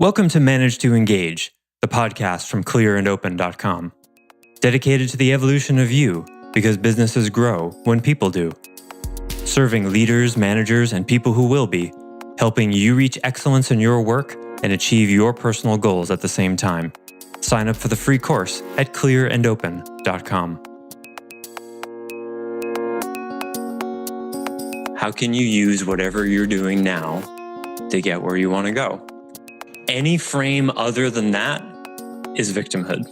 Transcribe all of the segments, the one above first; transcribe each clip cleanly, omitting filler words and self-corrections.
Welcome to Manage to Engage, the podcast from clearandopen.com. Dedicated to the evolution of you, because businesses grow when people do. Serving leaders, managers, and people who will be, helping you reach excellence in your work and achieve your personal goals at the same time. Sign up for the free course at clearandopen.com. How can you use whatever you're doing now to get where you want to go? Any frame other than that is victimhood.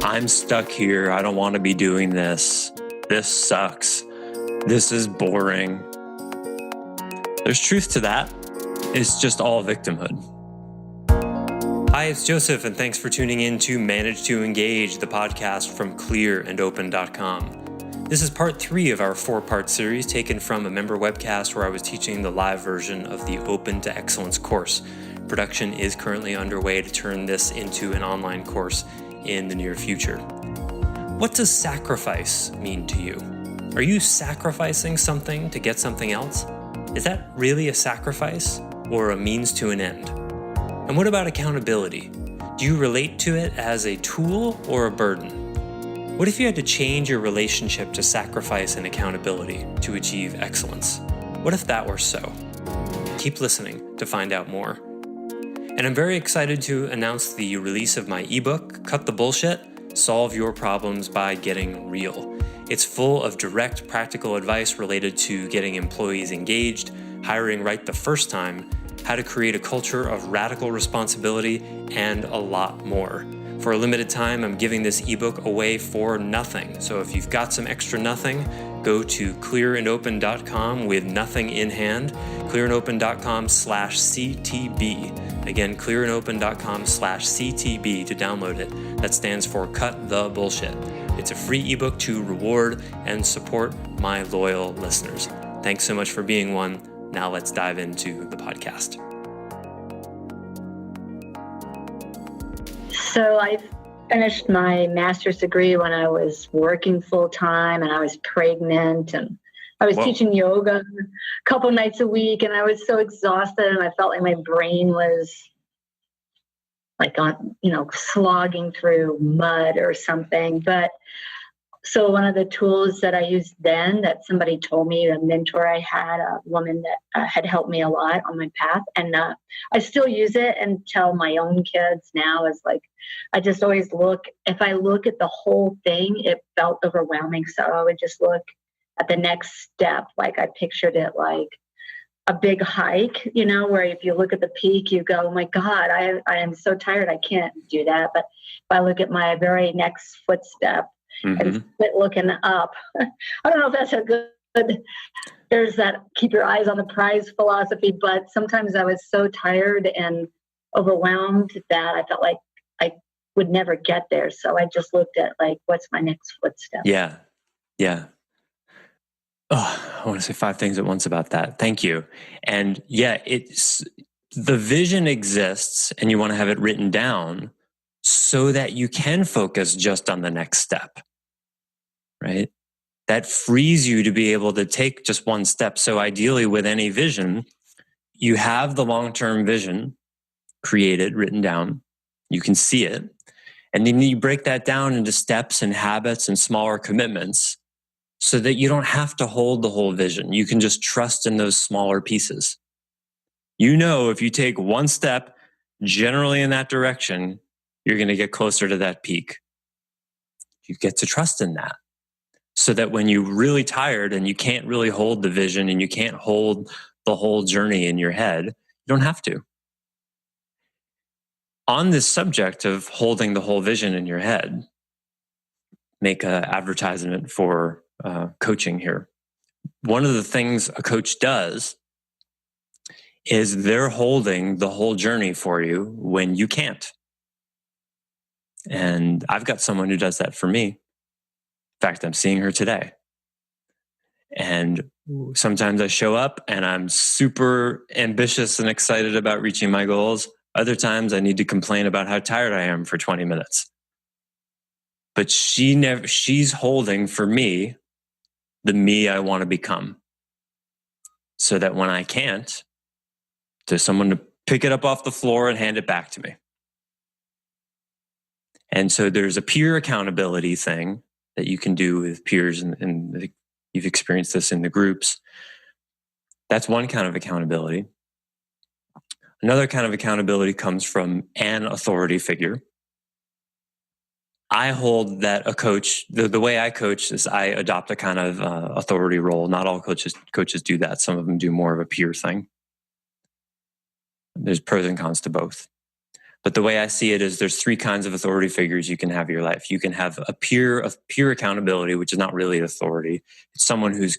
I'm stuck here. I don't want to be doing this. This sucks. This is boring. There's truth to that. It's just all victimhood. Hi, it's Joseph, and thanks for tuning in to Manage to Engage, the podcast from clearandopen.com. This is part 3 of our 4-part series taken from a member webcast where I was teaching the live version of the Open to Excellence course. Production is currently underway to turn this into an online course in the near future. What does sacrifice mean to you? Are you sacrificing something to get something else? Is that really a sacrifice or a means to an end? And what about accountability? Do you relate to it as a tool or a burden? What if you had to change your relationship to sacrifice and accountability to achieve excellence? What if that were so? Keep listening to find out more. And I'm very excited to announce the release of my ebook, Cut the Bullshit, Solve Your Problems by Getting Real. It's full of direct, practical advice related to getting employees engaged, hiring right the first time, how to create a culture of radical responsibility, and a lot more. For a limited time, I'm giving this ebook away for nothing. So if you've got some extra nothing, go to clearandopen.com with nothing in hand, clearandopen.com/CTB. Again, clearandopen.com/CTB to download it. That stands for Cut the Bullshit. It's a free ebook to reward and support my loyal listeners. Thanks so much for being one. Now let's dive into the podcast. So I finished my master's degree when I was working full time and I was pregnant, and I was teaching yoga a couple nights a week, and I was so exhausted and I felt like my brain was like slogging through mud or something. But so one of the tools that I used then that somebody told me, a mentor I had, a woman that had helped me a lot on my path, and I still use it and tell my own kids now, is like, I just always if I look at the whole thing, it felt overwhelming. So I would just look at the next step. Like I pictured it like a big hike, where if you look at the peak, you go, oh my God, I am so tired. I can't do that. But if I look at my very next footstep, and looking up. I don't know if that's a good, there's that keep your eyes on the prize philosophy, but sometimes I was so tired and overwhelmed that I felt like I would never get there. So I just looked at like, what's my next footstep? Yeah. Oh, I want to say 5 things at once about that. Thank you. And yeah, it's the vision exists and you want to have it written down so that you can focus just on the next step, right? That frees you to be able to take just one step. So ideally with any vision, you have the long-term vision created, written down. You can see it. And then you break that down into steps and habits and smaller commitments so that you don't have to hold the whole vision. You can just trust in those smaller pieces. If you take one step generally in that direction, you're going to get closer to that peak. You get to trust in that so that when you're really tired and you can't really hold the vision and you can't hold the whole journey in your head, you don't have to. On this subject of holding the whole vision in your head, make an advertisement for coaching here. One of the things a coach does is they're holding the whole journey for you when you can't. And I've got someone who does that for me. In fact, I'm seeing her today. And sometimes I show up and I'm super ambitious and excited about reaching my goals. Other times I need to complain about how tired I am for 20 minutes. But she's holding for me the me I want to become. So that when I can't, there's someone pick it up off the floor and hand it back to me. And so there's a peer accountability thing that you can do with peers, and you've experienced this in the groups. That's one kind of accountability. Another kind of accountability comes from an authority figure. I hold that a coach, the way I coach is I adopt a kind of authority role. Not all coaches do that. Some of them do more of a peer thing. There's pros and cons to both. But the way I see it is there's three kinds of authority figures you can have in your life. You can have a peer accountability, which is not really authority. It's someone who is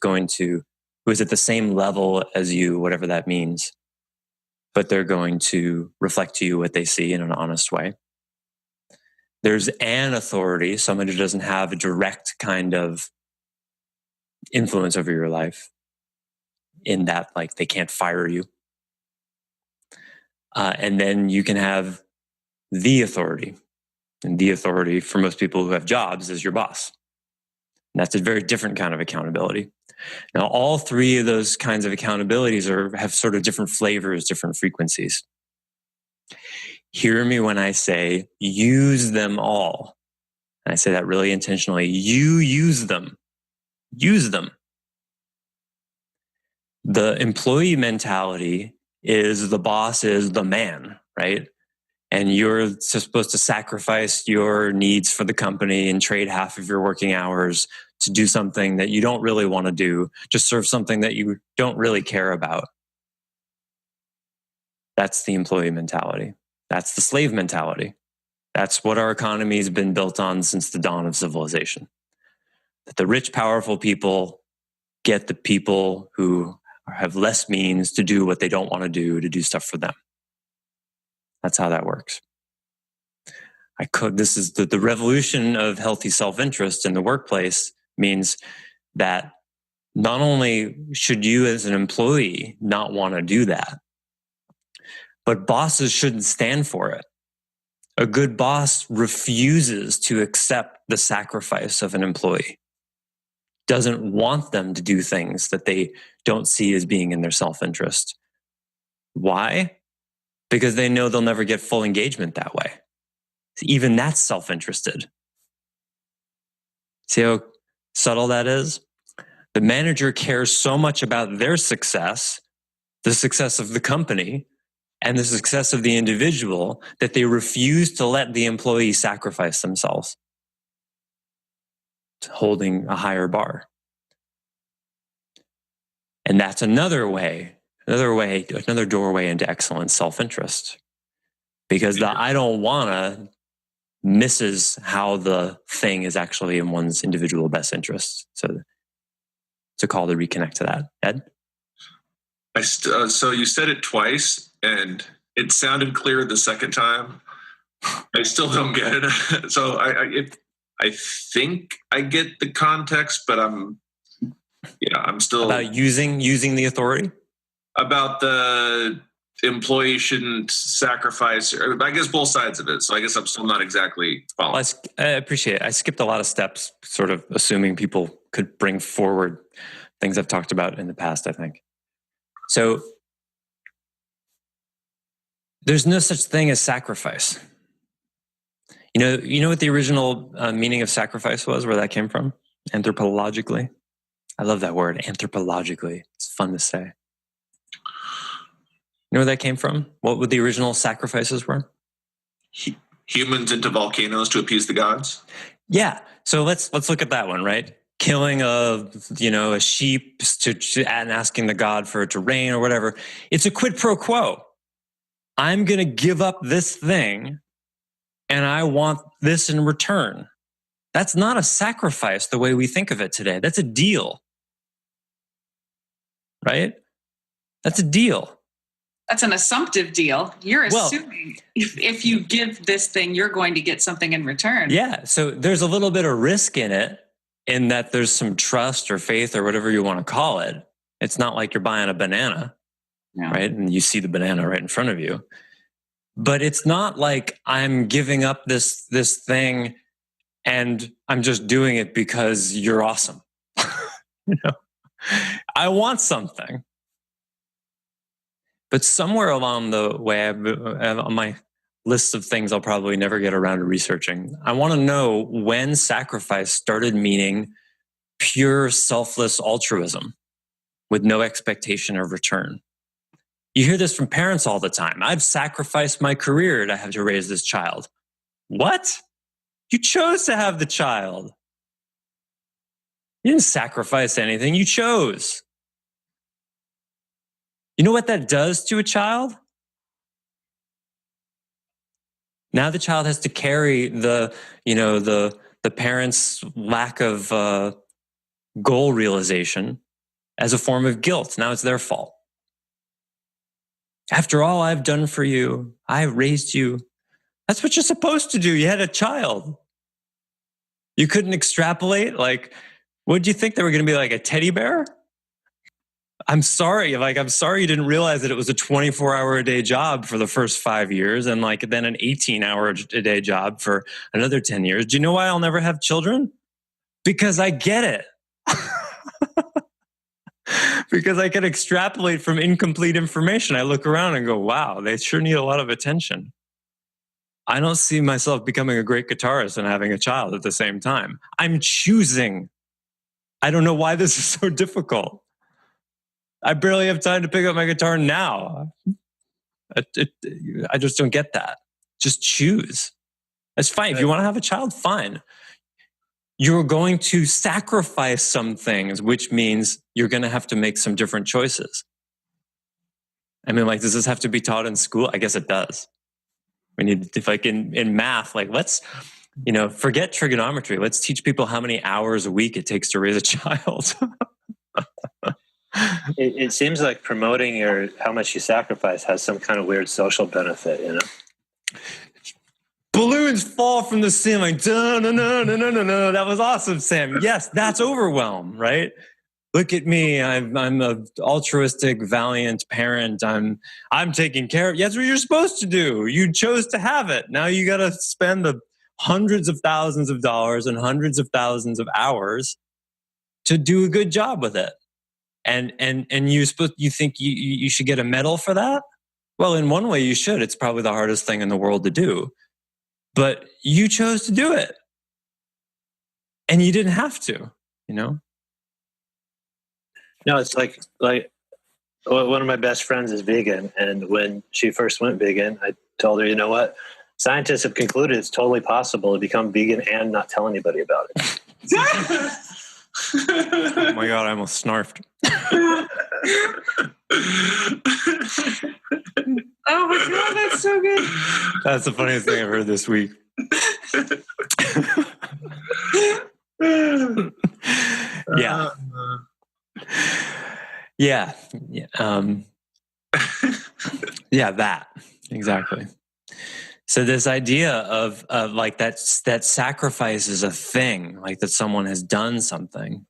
at the same level as you, whatever that means. But they're going to reflect to you what they see in an honest way. There's an authority, someone who doesn't have a direct kind of influence over your life, in that, like, they can't fire you. And then you can have the authority. And the authority, for most people who have jobs, is your boss. And that's a very different kind of accountability. Now, all three of those kinds of accountabilities have sort of different flavors, different frequencies. Hear me when I say use them all. And I say that really intentionally. You use them. Use them. The employee mentality is the boss is the man, right? And you're supposed to sacrifice your needs for the company and trade half of your working hours to do something that you don't really want to do, to serve something that you don't really care about. That's the employee mentality. That's the slave mentality. That's what our economy has been built on since the dawn of civilization. That the rich, powerful people get the people who have less means to do what they don't want to do stuff for them. That's how that works. This is the revolution of healthy self-interest in the workplace means that not only should you as an employee not want to do that, but bosses shouldn't stand for it. A good boss refuses to accept the sacrifice of an employee, doesn't want them to do things that they don't see as being in their self-interest. Why? Because they know they'll never get full engagement that way. Even that's self-interested. See how subtle that is? The manager cares so much about their success, the success of the company, and the success of the individual, that they refuse to let the employee sacrifice themselves, holding a higher bar. And that's another doorway into excellent self-interest. Because the I don't wanna misses how the thing is actually in one's individual best interest. So it's a call to reconnect to that. Ed? So you said it twice, and it sounded clear the second time. I still don't get it. So I think I get the context, but I'm still about using the authority. About the employee shouldn't sacrifice, or I guess both sides of it. So I guess I'm still not exactly following. Well, I appreciate it. I skipped a lot of steps, sort of assuming people could bring forward things I've talked about in the past, I think. So there's no such thing as sacrifice. You know what the original meaning of sacrifice was, where that came from? Anthropologically. I love that word, anthropologically. It's fun to say. You know where that came from? What the original sacrifices were? Humans into volcanoes to appease the gods? Yeah. So let's look at that one, right? Killing a sheep and asking the god for it to rain or whatever. It's a quid pro quo. I'm going to give up this thing and I want this in return. That's not a sacrifice the way we think of it today. That's a deal. Right? That's a deal. That's an assumptive deal. You're assuming if you give this thing, you're going to get something in return. Yeah. So there's a little bit of risk in it, in that there's some trust or faith or whatever you want to call it. It's not like you're buying a banana, right? And you see the banana right in front of you. But it's not like I'm giving up this thing and I'm just doing it because you're awesome. I want something. But somewhere along the way, on my list of things I'll probably never get around to researching, I want to know when sacrifice started meaning pure selfless altruism with no expectation of return. You hear this from parents all the time. I've sacrificed my career to have to raise this child. What? You chose to have the child. You didn't sacrifice anything. You chose. You know what that does to a child? Now the child has to carry the parents' lack of goal realization as a form of guilt. Now it's their fault. After all I've done for you, I raised you. That's what you're supposed to do. You had a child. You couldn't extrapolate. Like, what did you think they were going to be, like a teddy bear? I'm sorry. I'm sorry you didn't realize that it was a 24-hour-a-day job for the first 5 years and then an 18-hour-a-day job for another 10 years. Do you know why I'll never have children? Because I get it. Because I can extrapolate from incomplete information. I look around and go, wow, they sure need a lot of attention. I don't see myself becoming a great guitarist and having a child at the same time. I'm choosing. I don't know why this is so difficult. I barely have time to pick up my guitar now. I just don't get that. Just choose. That's fine. If you want to have a child, fine. You're going to sacrifice some things, which means you're going to have to make some different choices. I mean, does this have to be taught in school? I guess it does. We need, in math, let's, forget trigonometry. Let's teach people how many hours a week it takes to raise a child. It seems like promoting how much you sacrifice has some kind of weird social benefit, Balloons fall from the ceiling. No. That was awesome, Sam. Yes, that's overwhelm, right? Look at me. I'm an altruistic, valiant parent. I'm taking care of. That's what you're supposed to do. You chose to have it. Now you got to spend the hundreds of thousands of dollars and hundreds of thousands of hours to do a good job with it. And you think you should get a medal for that? Well, in one way you should. It's probably the hardest thing in the world to do. But you chose to do it. And you didn't have to, No, it's like one of my best friends is vegan. And when she first went vegan, I told her, you know what? Scientists have concluded it's totally possible to become vegan and not tell anybody about it. Oh my God, I almost snarfed. Oh my God, that's so good. That's the funniest thing I've heard this week. Yeah. Yeah. Yeah, that. Exactly. So this idea of that sacrifice is a thing, that someone has done something.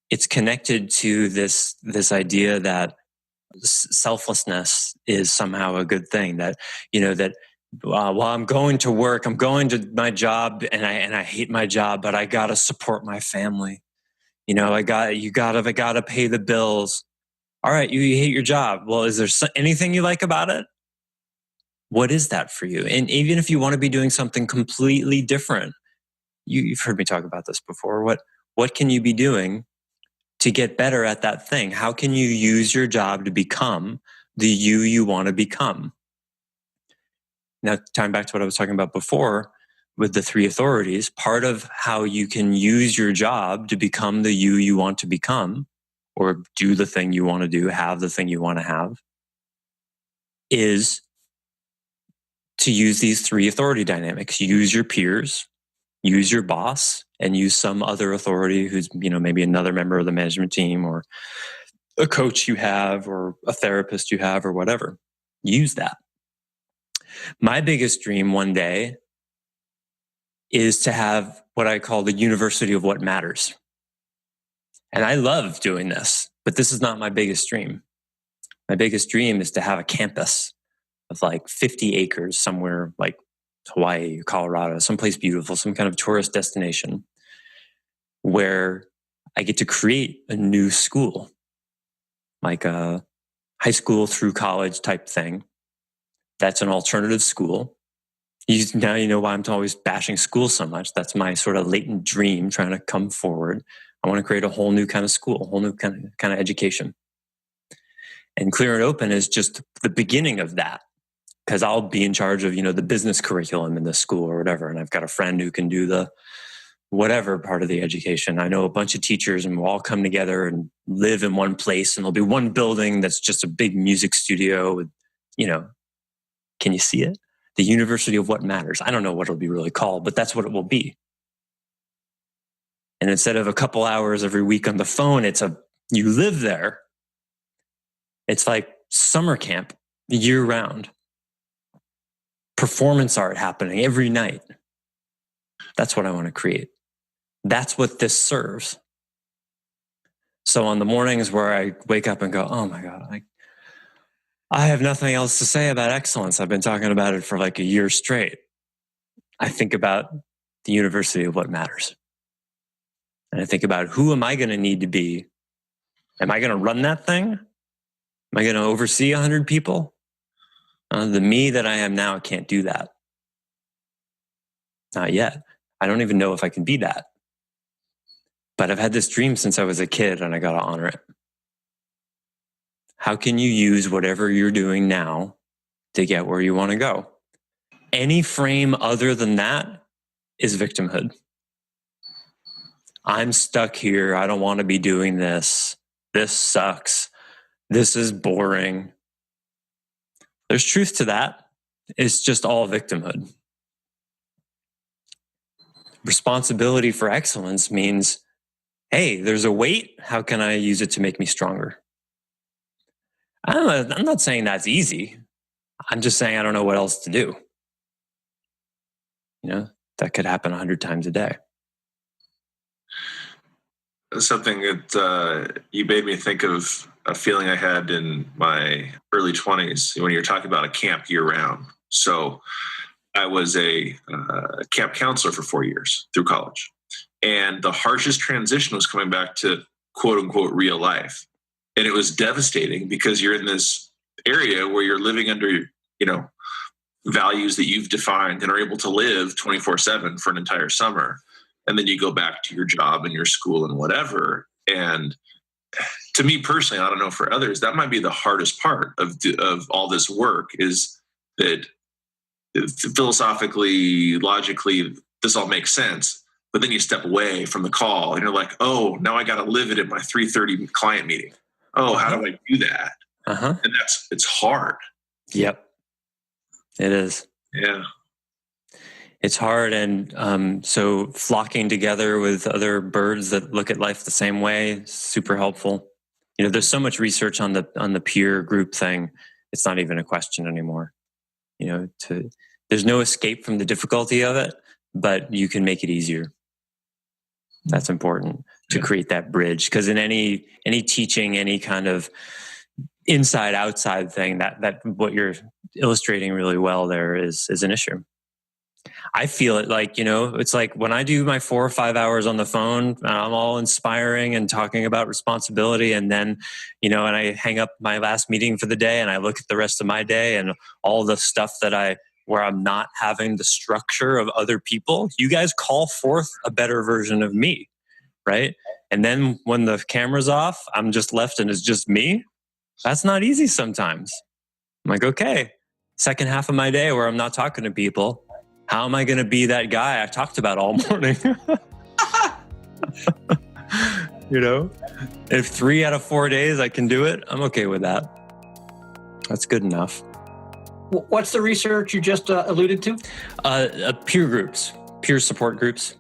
It's connected to this idea that selflessness is somehow a good thing. That while I'm going to work, I'm going to my job, and I hate my job, but I gotta support my family. I gotta pay the bills. All right, you hate your job. Well, is there anything you like about it? What is that for you? And even if you want to be doing something completely different, you've heard me talk about this before. What can you be doing to get better at that thing? How can you use your job to become the you want to become? Now, tying back to what I was talking about before with the 3 authorities, part of how you can use your job to become the you want to become, or do the thing you want to do, have the thing you want to have, is to use these 3 authority dynamics. Use your peers, use your boss, and use some other authority who's, maybe another member of the management team, or a coach you have, or a therapist you have, or whatever. Use that. My biggest dream one day is to have what I call the University of What Matters. And I love doing this, but this is not my biggest dream. My biggest dream is to have a campus of 50 acres somewhere like Hawaii, Colorado, someplace beautiful, some kind of tourist destination where I get to create a new school, like a high school through college type thing. That's an alternative school. Now you know why I'm always bashing school so much. That's my sort of latent dream trying to come forward. I want to create a whole new kind of school, a whole new kind of education. And Clear and Open is just the beginning of that, because I'll be in charge of, the business curriculum in the school or whatever. And I've got a friend who can do the whatever part of the education. I know a bunch of teachers, and we'll all come together and live in one place, and there'll be one building that's just a big music studio with, can you see it? The University of What Matters. I don't know what it'll be really called, but that's what it will be. And instead of a couple hours every week on the phone, you live there. It's like summer camp year round. Performance art happening every night. That's what I want to create. That's what this serves. So on the mornings where I wake up and go, oh my God, I have nothing else to say about excellence. I've been talking about it for like a year straight. I think about the University of What Matters. And I think about, who am I going to need to be? Am I going to run that thing? Am I going to oversee 100 people? The me that I am now can't do that. Not yet. I don't even know if I can be that. But I've had this dream since I was a kid, and I got to honor it. How can you use whatever you're doing now to get where you want to go? Any frame other than that is victimhood. I'm stuck here. I don't want to be doing this. This sucks. This is boring. There's truth to that. It's just all victimhood. Responsibility for excellence means, hey, there's a weight. How can I use it to make me stronger? I'm not saying that's easy. I'm just saying I don't know what else to do. That could happen 100 times a day. Something that you made me think of a feeling I had in my early 20s when you're talking about a camp year round. So I was a camp counselor for 4 years through college. And the harshest transition was coming back to quote unquote real life. And it was devastating because you're in this area where you're living under, values that you've defined and are able to live 24/7 for an entire summer. And then you go back to your job and your school and whatever. And to me personally, I don't know for others, that might be the hardest part of all this work, is that philosophically, logically, this all makes sense. But then you step away from the call and you're like, oh, now I got to live it at my 3:30 client meeting. Oh, how do I do that? And it's hard. Yep. It is. Yeah. It's hard. And so flocking together with other birds that look at life the same way is super helpful. There's so much research on the peer group thing. It's not even a question anymore. There's no escape from the difficulty of it, but you can make it easier. That's important to create that bridge, because in any teaching, any kind of inside outside thing, that what you're illustrating really well there is an issue. I feel it like, it's like when I do my 4 or 5 hours on the phone, I'm all inspiring and talking about responsibility. And then, and I hang up my last meeting for the day and I look at the rest of my day and all the stuff where I'm not having the structure of other people. You guys call forth a better version of me, right? And then when the camera's off, I'm just left and it's just me. That's not easy sometimes. I'm like, okay, second half of my day where I'm not talking to people, how am I going to be that guy I talked about all morning? If 3 out of 4 days I can do it, I'm okay with that. That's good enough. What's the research you just alluded to? Peer groups, peer support groups,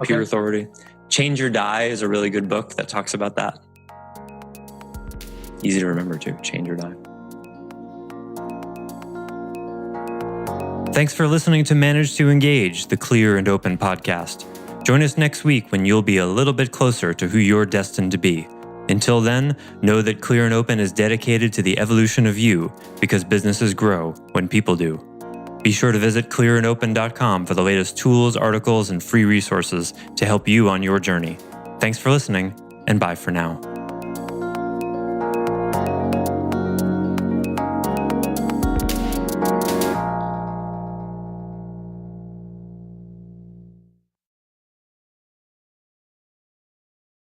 peer authority. Change or Die is a really good book that talks about that. Easy to remember too, Change or Die. Thanks for listening to Manage to Engage, the Clear and Open podcast. Join us next week when you'll be a little bit closer to who you're destined to be. Until then, know that Clear and Open is dedicated to the evolution of you, because businesses grow when people do. Be sure to visit clearandopen.com for the latest tools, articles, and free resources to help you on your journey. Thanks for listening, and bye for now.